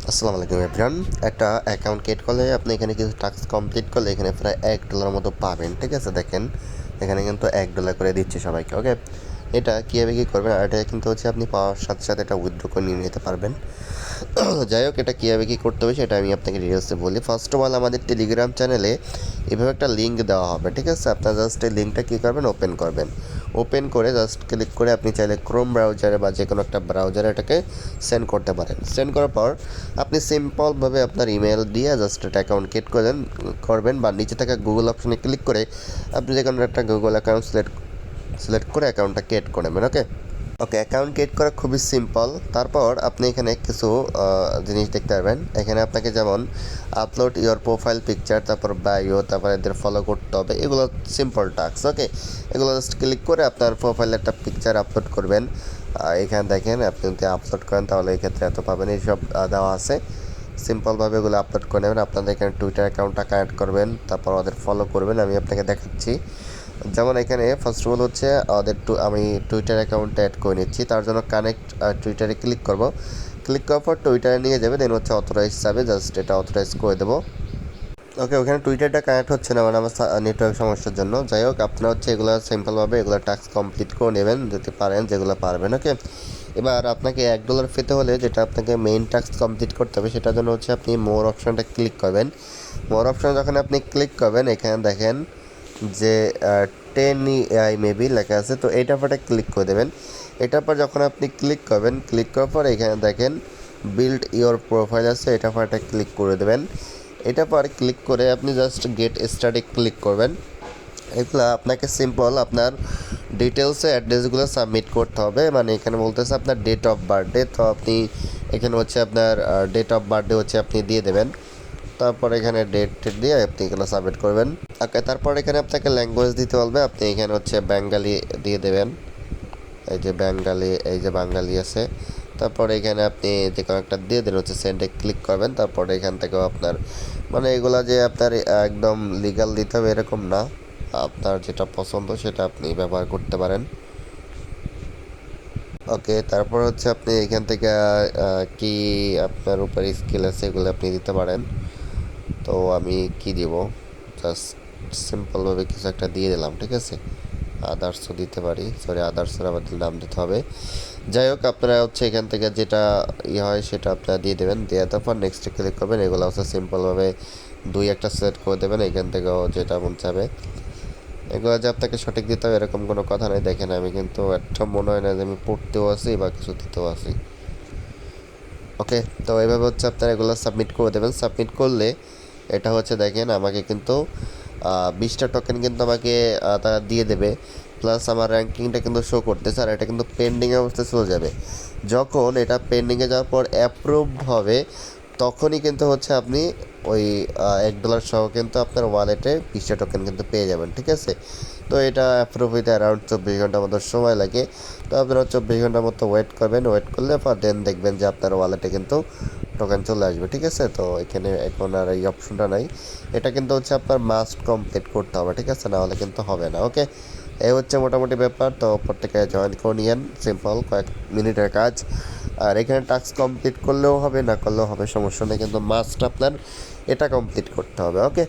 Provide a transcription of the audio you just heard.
আসসালামু আলাইকুম এভরিওয়ান। একটা অ্যাকাউন্ট ক্রিয়েট করলে আপনি এখানে কিছু টাস্ক কমপ্লিট করলে এখানে প্রায় $1 মতো পাবেন। ঠিক আছে, দেখেন এখানে কিন্তু $1 করে দিচ্ছে সবাইকে। ওকে, এটা কীভাবে কী করবেন, আর এটা কিন্তু হচ্ছে আপনি পাওয়ার সাথে সাথে এটা উইথড্র করে নিয়ে নিতে পারবেন। যাই হোক, এটা কীভাবে কী করতে হবে সেটা আমি আপনাকে ডিটেলসে বলি। ফার্স্ট অফ অল আমাদের টেলিগ্রাম চ্যানেলে এভাবে একটা লিঙ্ক দেওয়া হবে। ঠিক আছে, আপনার জাস্ট এই লিঙ্কটা কী করবেন, ওপেন করবেন। ওপেন করে জাস্ট ক্লিক করে আপনি চাইলে ক্রোম ব্রাউজারে বা যে কোনো একটা ব্রাউজারে এটাকে সেন্ড করতে পারেন। সেন্ড করার পর আপনি সিম্পলভাবে আপনার ইমেল দিয়ে জাস্ট একটা অ্যাকাউন্ট ক্রিয়েট করবেন বা নিচে থাকা গুগল অপশনে ক্লিক করে আপনি যে কোনো একটা গুগল অ্যাকাউন্ট সিলেক্ট করে অ্যাকাউন্টটা ক্রিয়েট করে নেবেন। ওকে, অ্যাকাউন্ট ক্রিয়েট করা খুবই সিম্পল। তারপর আপনি এখানে কিছু জিনিস দেখতে পারবেন। এখানে আপনাকে যেমন আপলোড ইওর প্রোফাইল পিকচার, তারপর বায়ো, তারপর এদের ফলো করতে হবে, এগুলো সিম্পল টাস্ক। ওকে, এগুলো জাস্ট ক্লিক করে আপনার প্রোফাইলে একটা পিকচার আপলোড করবেন। এখানে দেখেন আপনি যদি আপলোড করেন তাহলে এই ক্ষেত্রে এত পাবেন, এইসব দেওয়া আছে। সিম্পলভাবে এগুলো আপলোড করে নেবেন। আপনাদের এখানে টুইটার অ্যাকাউন্টটা কানেক্ট করবেন, তারপর ওদের ফলো করবেন। আমি আপনাকে দেখাচ্ছি। যেমন এখানে ফার্স্ট অফ অল হচ্ছে আমি টুইটার অ্যাকাউন্টটা অ্যাড করে নিচ্ছি। তার জন্য কানেক্ট টুইটারে ক্লিক করব। ক্লিক করার পর টুইটারে নিয়ে যাবে, দেন হচ্ছে অথরাইজ যাবে, জাস্ট এটা অথরাইজ করে দেবো। ওকে, ওখানে টুইটারটা কানেক্ট হচ্ছে না, মানে আমার নেটওয়ার্ক সমস্যার জন্য। যাই হোক, আপনারা হচ্ছে এগুলো সিম্পলভাবে এগুলো টাস্ক কমপ্লিট করে নেবেন যদি পারেন, যেগুলো পারবেন। ওকে, এবার আপনাকে $1 পেতে হলে যেটা আপনাকে মেইন টাস্ক কমপ্লিট করতে হবে সেটার জন্য হচ্ছে আপনি মোর অপশানটা ক্লিক করবেন। মোর অপশানে যখন আপনি ক্লিক করবেন এখানে দেখেন যে 10 AI মেবি লেখা আছে, তো এইটার পরে ক্লিক করে দেবেন। এটার পর যখন আপনি ক্লিক করবেন, ক্লিক করার পর এখানে দেখেন বিল্ড ইওর প্রোফাইল আছে, এটার পর একটা ক্লিক করে দেবেন। এটার পর ক্লিক করে আপনি জাস্ট গেট স্টার্টে ক্লিক করবেন। এগুলো আপনাকে সিম্পল আপনার ডিটেলসে অ্যাড্রেসগুলো সাবমিট করতে হবে। মানে এখানে বলতেছে আপনার ডেট অফ বার্থডে, তো আপনি এখানে হচ্ছে আপনার ডেট অফ বার্থডে হচ্ছে আপনি দিয়ে দেবেন। তারপর এখানে ডেট দিয়ে আপনি এগুলো সাবমিট করবেন। ওকে, তারপর এখানে আপনাকে ল্যাঙ্গুয়েজ দিতে বলবে, আপনি এখানে হচ্ছে বেঙ্গালি দিয়ে দেবেন। এই যে বাঙালি আছে। তারপর এখানে আপনি যে কোনো একটা দিয়ে দেন, হচ্ছে সেন্ডে ক্লিক করবেন। তারপর এখান থেকেও আপনার মানে এগুলা যে আপনার একদম লিগাল দিতে হবে এরকম না, আপনার যেটা পছন্দ সেটা আপনি ব্যবহার করতে পারেন। ওকে, তারপর হচ্ছে আপনি এখান থেকে কি আপনার উপরে স্কিল আছে এগুলো আপনি দিতে পারেন। তো আমি কি দিব, জাস্ট সিম্পলভাবে কিছু একটা দিয়ে দিলাম। ঠিক আছে, আদার্সও দিতে পারি, সরি আদার্সের আমাদের নাম দিতে হবে। যাই হোক, আপনারা হচ্ছে এখান থেকে যেটা হয় সেটা আপনারা দিয়ে দেবেন। দিয়ে তারপর নেক্সটে ক্লিক করবেন। এগুলো হচ্ছে সিম্পলভাবে একটা সিলেক্ট করে দেবেন। এখান থেকেও যেটা মন চাবে এগুলো যে আপনাকে সঠিক দিতে হবে এরকম কোনো কথা নেই। দেখেন আমি কিন্তু একটা মনে হয় না যে আমি পড়তেও আছি বা কিছু দিতেও আছি। ওকে, তো এইভাবে হচ্ছে আপনারা এগুলো সাবমিট করে দেবেন। সাবমিট করলে এটা হচ্ছে দেখেন আমাকে কিন্তু 20টা টোকেন কিন্তু আমাকে তারা দিয়ে দেবে, প্লাস আমার র্যাঙ্কিংটা কিন্তু শো করতেছে। আর এটা কিন্তু পেন্ডিং অবস্থায় চলে যাবে। যখন এটা পেন্ডিংয়ে যাওয়ার পর অ্যাপ্রুভড হবে তখনই কিন্তু হচ্ছে আপনি ওই $1 সহ কিন্তু আপনার ওয়ালেটে 20টা টোকেন কিন্তু পেয়ে যাবেন। ঠিক আছে, তো এটা অ্যাপ্রুভ হইতে অ্যারাউন্ড 24 ঘন্টার মতো সময় লাগে। তো আপনারা 24 ঘন্টার মতো ওয়েট করবেন। ওয়েট করলে পর দেন দেখবেন যে আপনার ওয়ালেটে কিন্তু টোকেন চলে আসবে। ঠিক আছে, তো এখানে এখন আর এই অপশনটা নাই। এটা কিন্তু হচ্ছে আপনার মাস্ট কমপ্লিট করতে হবে। ঠিক আছে, নাহলে কিন্তু হবে না। ওকে, এই হচ্ছে মোটামুটি ব্যাপার। তো প্রত্যেকে জয়েন করে নিয়েন, সিম্পল কয়েক মিনিটের কাজ। আর এখানে টাস্ক কমপ্লিট করলেও হবে, না করলেও হবে, সমস্যা নেই, কিন্তু মাস্ট আপনার এটা কমপ্লিট করতে হবে। ওকে।